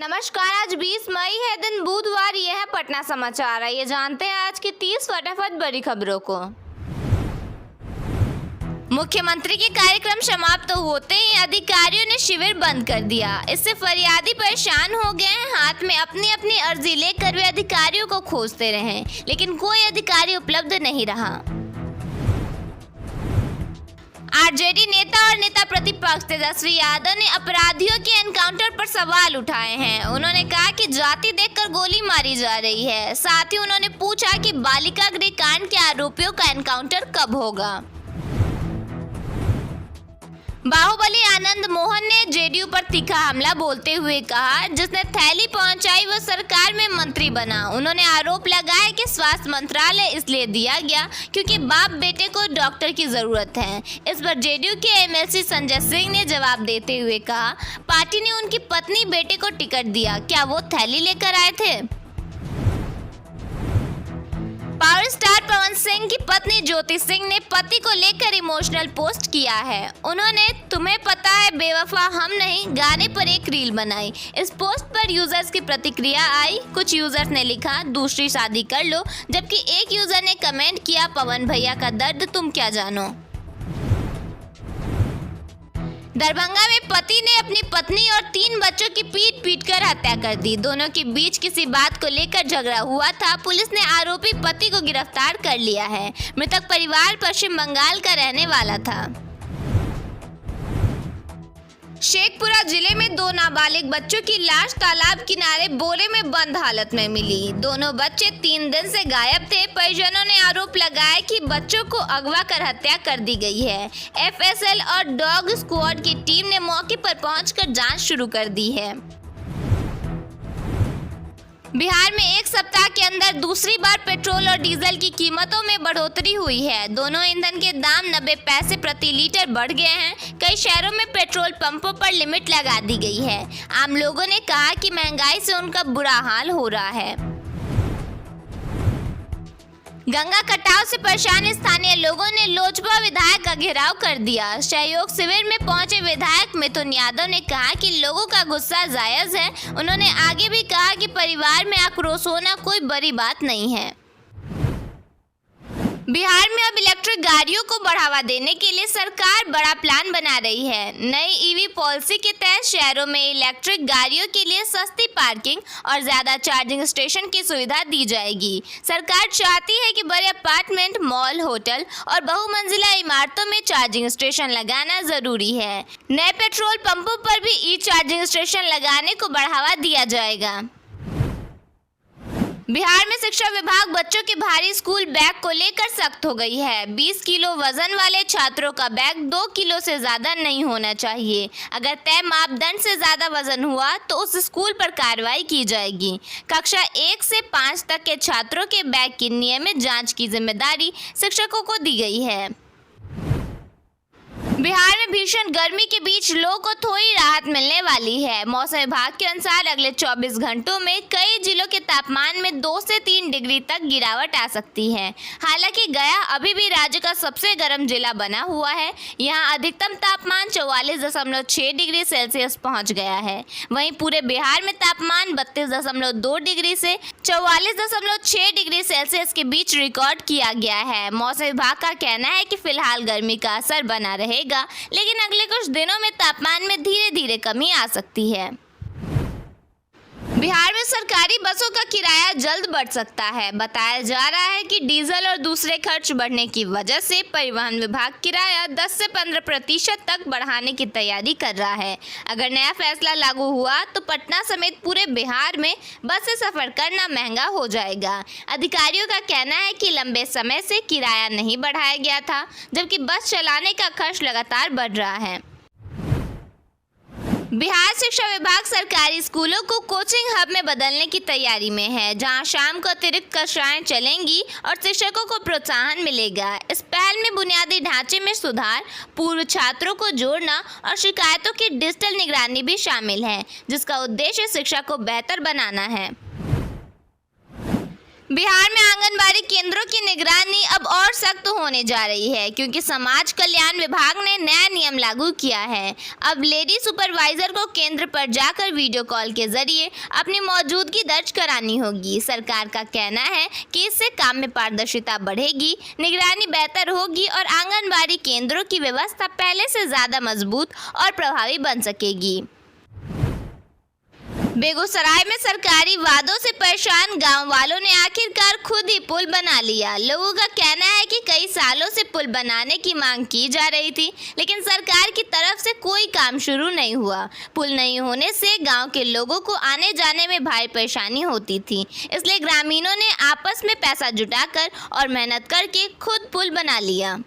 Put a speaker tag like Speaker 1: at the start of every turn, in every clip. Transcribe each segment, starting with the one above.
Speaker 1: नमस्कार। आज 20 मई है, दिन बुधवार। यह है पटना समाचार। आइए जानते हैं आज की 30 फटाफट बड़ी खबरों को। मुख्यमंत्री के कार्यक्रम समाप्त होते ही अधिकारियों ने शिविर बंद कर दिया। इससे फरियादी परेशान हो गए हैं। हाथ में अपनी अपनी अर्जी लेकर वे अधिकारियों को खोजते रहे, लेकिन कोई अधिकारी उपलब्ध नहीं रहा। आरजेडी नेता और नेता प्रतिपक्ष तेजस्वी यादव ने अपराधियों के एनकाउंटर पर सवाल उठाए हैं। उन्होंने कहा कि जाति देखकर गोली मारी जा रही है। साथ ही उन्होंने पूछा कि बालिका गृह कांड के आरोपियों का एनकाउंटर कब होगा। बाहुबली आनंद मोहन ने जेडीयू पर तीखा हमला बोलते हुए कहा, जिसने थैली पहुंचाई वो सरकार में मंत्री बना। उन्होंने आरोप लगाया कि स्वास्थ्य मंत्रालय इसलिए दिया गया क्योंकि बाप बेटे को डॉक्टर की जरूरत है। इस पर जेडीयू के एमएलसी संजय सिंह ने जवाब देते हुए कहा, पार्टी ने उनकी पत्नी बेटे को टिकट दिया, क्या वो थैली लेकर आए थे? पावर स्टार पवन सिंह की पत्नी ज्योति सिंह ने पति को लेकर इमोशनल पोस्ट किया है। उन्होंने तुम्हें पता है बेवफा हम नहीं गाने पर एक रील बनाई। इस पोस्ट पर यूजर्स की प्रतिक्रिया आई। कुछ यूजर्स ने लिखा दूसरी शादी कर लो, जबकि एक यूजर ने कमेंट किया पवन भैया का दर्द तुम क्या जानो। दरभंगा में पति ने अपनी पत्नी और 3 बच्चों की पीट कर हत्या कर दी। दोनों के बीच किसी बात को लेकर झगड़ा हुआ था। पुलिस ने आरोपी पति को गिरफ्तार कर लिया है। मृतक परिवार पश्चिम बंगाल का रहने वाला था। शेखपुरा जिले में 2 नाबालिग बच्चों की लाश तालाब किनारे बोरे में बंद हालत में मिली। दोनों बच्चे 3 दिन से गायब थे। परिजनों ने आरोप लगाया कि बच्चों को अगवा कर हत्या कर दी गई है। एफएसएल और डॉग स्क्वाड की टीम ने मौके पर पहुंचकर जांच शुरू कर दी है। बिहार में एक सप्ताह के अंदर दूसरी बार पेट्रोल और डीजल की कीमतों में बढ़ोतरी हुई है। दोनों ईंधन के दाम 90 पैसे प्रति लीटर बढ़ गए हैं। कई शहरों में पेट्रोल पंपों पर लिमिट लगा दी गई है। आम लोगों ने कहा कि महंगाई से उनका बुरा हाल हो रहा है। गंगा कटाव से परेशान स्थानीय लोगों ने लोजपा विधायक का घेराव कर दिया। सहयोग शिविर में पहुंचे विधायक मिथुन यादव ने कहा कि लोगों का गुस्सा जायज है। उन्होंने आगे भी कहा कि परिवार में आक्रोश होना कोई बड़ी बात नहीं है। बिहार में अब इलेक्ट्रिक गाड़ियों को बढ़ावा देने के लिए सरकार बड़ा प्लान बना रही है। नई ईवी पॉलिसी के तहत शहरों में इलेक्ट्रिक गाड़ियों के लिए सस्ती पार्किंग और ज्यादा चार्जिंग स्टेशन की सुविधा दी जाएगी। सरकार चाहती है कि बड़े अपार्टमेंट, मॉल, होटल और बहुमंजिला इमारतों में चार्जिंग स्टेशन लगाना जरूरी है। नए पेट्रोल पंपों पर भी ई चार्जिंग स्टेशन लगाने को बढ़ावा दिया जाएगा। बिहार में शिक्षा विभाग बच्चों के भारी स्कूल बैग को लेकर सख्त हो गई है। 20 किलो वजन वाले छात्रों का बैग 2 किलो से ज्यादा नहीं होना चाहिए। अगर तय मापदंड से ज्यादा वजन हुआ तो उस स्कूल पर कार्रवाई की जाएगी। कक्षा 1 से 5 तक के छात्रों के बैग की नियमित जांच की जिम्मेदारी शिक्षकों को दी गई है। बिहार में भीषण गर्मी के बीच लोगों को थोड़ी राहत मिलने वाली है। मौसम विभाग के अनुसार अगले 24 घंटों में कई जिलों के तापमान में 2 से 3 डिग्री तक गिरावट आ सकती है। हालांकि गया अभी भी राज्य का सबसे गर्म जिला बना हुआ है। यहां अधिकतम तापमान 44.6 डिग्री सेल्सियस पहुंच गया है। वहीं पूरे बिहार में तापमान 32.2 डिग्री से 44.6 डिग्री सेल्सियस के बीच रिकॉर्ड किया गया है। मौसम विभाग का कहना है कि फिलहाल गर्मी का असर बना रहेगा, लेकिन अगले कुछ दिनों में तापमान में धीरे धीरे कमी आ सकती है। बिहार में सरकारी बसों का किराया जल्द बढ़ सकता है। बताया जा रहा है कि डीजल और दूसरे खर्च बढ़ने की वजह से परिवहन विभाग किराया 10 से 15% तक बढ़ाने की तैयारी कर रहा है। अगर नया फैसला लागू हुआ तो पटना समेत पूरे बिहार में बस से सफर करना महंगा हो जाएगा। अधिकारियों का कहना है कि लंबे समय से किराया नहीं बढ़ाया गया था, जबकि बस चलाने का खर्च लगातार बढ़ रहा है। बिहार शिक्षा विभाग सरकारी स्कूलों को कोचिंग हब में बदलने की तैयारी में है, जहां शाम को अतिरिक्त कक्षाएं चलेंगी और शिक्षकों को प्रोत्साहन मिलेगा। इस पहल में बुनियादी ढांचे में सुधार, पूर्व छात्रों को जोड़ना और शिकायतों की डिजिटल निगरानी भी शामिल है, जिसका उद्देश्य शिक्षा को बेहतर बनाना है। बिहार में आंगनबाड़ी केंद्रों की निगरानी अब और सख्त होने जा रही है क्योंकि समाज कल्याण विभाग ने नया नियम लागू किया है। अब लेडी सुपरवाइजर को केंद्र पर जाकर वीडियो कॉल के जरिए अपनी मौजूदगी दर्ज करानी होगी। सरकार का कहना है कि इससे काम में पारदर्शिता बढ़ेगी, निगरानी बेहतर होगी और आंगनबाड़ी केंद्रों की व्यवस्था पहले से ज्यादा मजबूत और प्रभावी बन सकेगी। बेगूसराय में सरकारी वादों से परेशान गांव वालों ने आखिरकार खुद ही पुल बना लिया। लोगों का कहना है कि कई सालों से पुल बनाने की मांग की जा रही थी, लेकिन सरकार की तरफ से कोई काम शुरू नहीं हुआ। पुल नहीं होने से गांव के लोगों को आने जाने में भारी परेशानी होती थी, इसलिए ग्रामीणों ने आपस में पैसा जुटाकर और मेहनत करके खुद पुल बना लिया।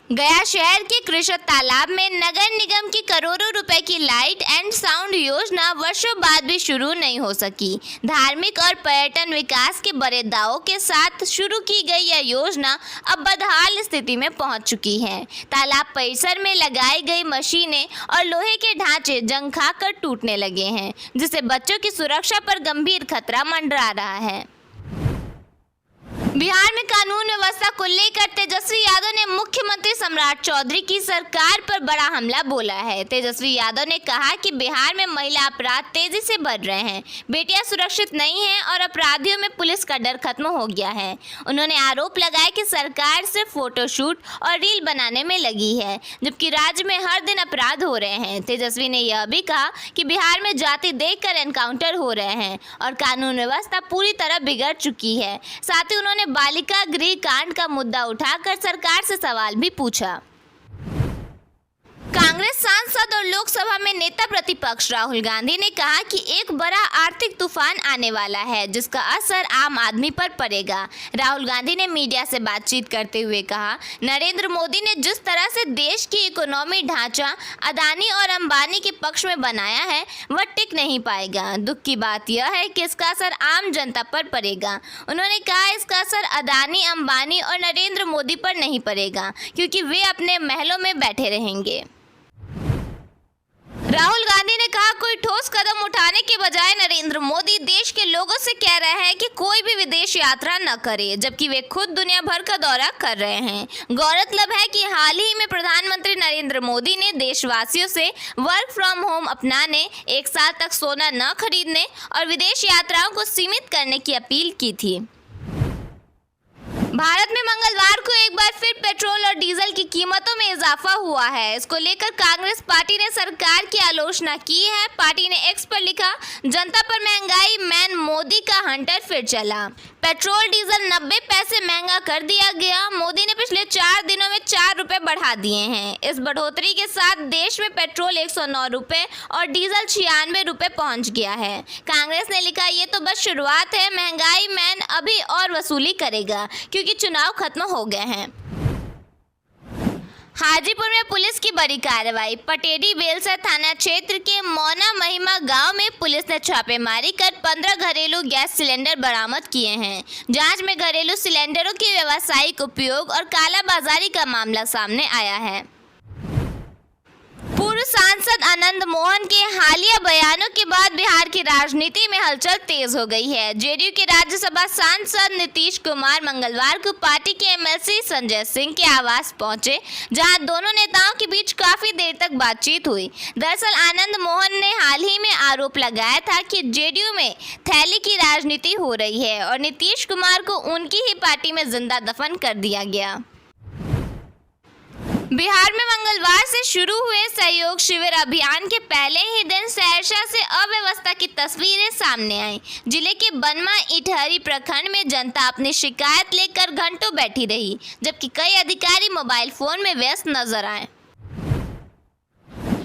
Speaker 1: गया शहर के कृषक तालाब में नगर निगम की करोड़ों रुपए की लाइट एंड साउंड योजना वर्षों बाद भी शुरू नहीं हो सकी। धार्मिक और पर्यटन विकास के बड़े दावों के साथ शुरू की गई यह योजना अब बदहाल स्थिति में पहुंच चुकी है। तालाब परिसर में लगाई गई मशीनें और लोहे के ढांचे जंग खाकर टूटने लगे हैं, जिससे बच्चों की सुरक्षा पर गंभीर खतरा मंडरा रहा है। बिहार में कानून व्यवस्था को लेकर तेजस्वी यादव ने मुख्यमंत्री सम्राट चौधरी की सरकार पर बड़ा हमला बोला है। तेजस्वी यादव ने कहा कि बिहार में महिला अपराध तेजी से बढ़ रहे हैं, बेटियां सुरक्षित नहीं हैं और अपराधियों में पुलिस का डर खत्म हो गया है। उन्होंने आरोप लगाया कि सरकार सिर्फ फोटोशूट और रील बनाने में लगी है, जबकि राज्य में हर दिन अपराध हो रहे हैं। तेजस्वी ने यह भी कहा कि बिहार में जाति देखकर एनकाउंटर हो रहे हैं और कानून व्यवस्था पूरी तरह बिगड़ चुकी है। साथ ही उन्होंने बालिका गृह कांड का मुद्दा उठाकर सरकार से सवाल भी पूछा। कांग्रेस सांसद और लोकसभा में नेता प्रतिपक्ष राहुल गांधी ने कहा कि एक बड़ा आर्थिक तूफान आने वाला है, जिसका असर आम आदमी पर पड़ेगा। राहुल गांधी ने मीडिया से बातचीत करते हुए कहा, नरेंद्र मोदी ने जिस तरह से देश की इकोनॉमी ढांचा अदानी और अंबानी के पक्ष में बनाया है, वह टिक नहीं पाएगा। दुख की बात यह है कि इसका असर आम जनता पर पड़ेगा। उन्होंने कहा, इसका असर अदानी, अंबानी और नरेंद्र मोदी पर नहीं पड़ेगा, क्योंकि वे अपने महलों में बैठे रहेंगे। राहुल गांधी ने कहा, कोई ठोस कदम उठाने के बजाय नरेंद्र मोदी देश के लोगों से कह रहे हैं कि कोई भी विदेश यात्रा न करे, जबकि वे खुद दुनिया भर का दौरा कर रहे हैं। गौरतलब है कि हाल ही में प्रधानमंत्री नरेंद्र मोदी ने देशवासियों से वर्क फ्रॉम होम अपनाने, एक साल तक सोना न खरीदने और विदेश यात्राओं को सीमित करने की अपील की थी। भारत में मंगलवार को एक बार फिर पेट्रोल और डीजल की कीमतों में इजाफा हुआ है। इसको लेकर कांग्रेस पार्टी ने सरकार की आलोचना की है। पार्टी ने एक्स पर लिखा, जनता पर महंगाई मैन मोदी का हंटर फिर चला। पेट्रोल डीजल 90 पैसे महंगा कर दिया गया। मोदी ने पिछले 4 दिनों में 4 रुपए बढ़ा दिए हैं। इस बढ़ोतरी के साथ देश में पेट्रोल 109 रुपए और डीजल 96 रुपए पहुंच गया है। कांग्रेस ने लिखा, ये तो बस शुरुआत है, महंगाई मैन अभी और वसूली करेगा क्योंकि चुनाव खत्म हो गए हैं। हाजीपुर में पुलिस की बड़ी कार्रवाई। पटेरी बेलसर थाना क्षेत्र के मौना महिमा गांव में पुलिस ने छापेमारी कर 15 घरेलू गैस सिलेंडर बरामद किए हैं। जांच में घरेलू सिलेंडरों के व्यावसायिक उपयोग और कालाबाजारी का मामला सामने आया है। पूर्व सांसद आनंद मोहन के हालिया बयानों के बाद बिहार की राजनीति में हलचल तेज हो गई है। जेडीयू के राज्यसभा सांसद नीतीश कुमार मंगलवार को पार्टी के एमएलसी संजय सिंह के आवास पहुंचे, जहां दोनों नेताओं के बीच काफी देर तक बातचीत हुई। दरअसल आनंद मोहन ने हाल ही में आरोप लगाया था कि जेडीयू में थैली की राजनीति हो रही है और नीतीश कुमार को उनकी ही पार्टी में जिंदा दफन कर दिया गया। बिहार में मंगलवार से शुरू हुए सहयोग शिविर अभियान के पहले ही दिन सहरसा से अव्यवस्था की तस्वीरें सामने आई। जिले के बनमा इटहरी प्रखंड में जनता अपनी शिकायत लेकर घंटों बैठी रही, जबकि कई अधिकारी मोबाइल फोन में व्यस्त नजर आए।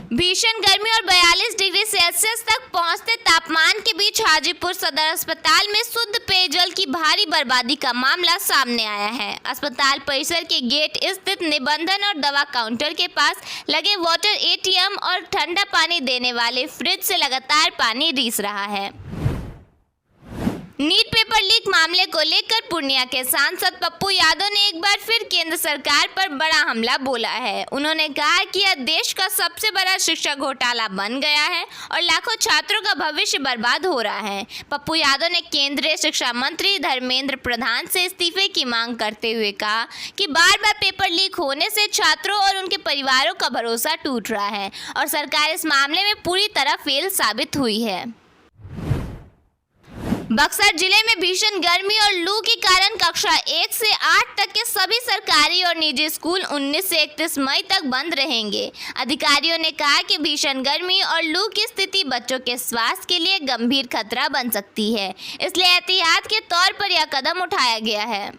Speaker 1: भीषण गर्मी और 42 डिग्री सेल्सियस तक पहुंचते तापमान के बीच हाजीपुर सदर अस्पताल में शुद्ध पेयजल की भारी बर्बादी का मामला सामने आया है। अस्पताल परिसर के गेट स्थित निबंधन और दवा काउंटर के पास लगे वाटर एटीएम और ठंडा पानी देने वाले फ्रिज से लगातार पानी रिस रहा है। नीट पेपर लीक मामले को लेकर पूर्णिया के सांसद पप्पू यादव ने एक बार फिर केंद्र सरकार पर बड़ा हमला बोला है। उन्होंने कहा कि यह देश का सबसे बड़ा शिक्षा घोटाला बन गया है और लाखों छात्रों का भविष्य बर्बाद हो रहा है। पप्पू यादव ने केंद्रीय शिक्षा मंत्री धर्मेंद्र प्रधान से इस्तीफे की मांग करते हुए कहा कि बार बार पेपर लीक होने से छात्रों और उनके परिवारों का भरोसा टूट रहा है और सरकार इस मामले में पूरी तरह फेल साबित हुई है। बक्सर जिले में भीषण गर्मी और लू के कारण कक्षा 1 से 8 तक के सभी सरकारी और निजी स्कूल 19 से 31 मई तक बंद रहेंगे। अधिकारियों ने कहा कि भीषण गर्मी और लू की स्थिति बच्चों के स्वास्थ्य के लिए गंभीर खतरा बन सकती है, इसलिए एहतियात के तौर पर यह कदम उठाया गया है।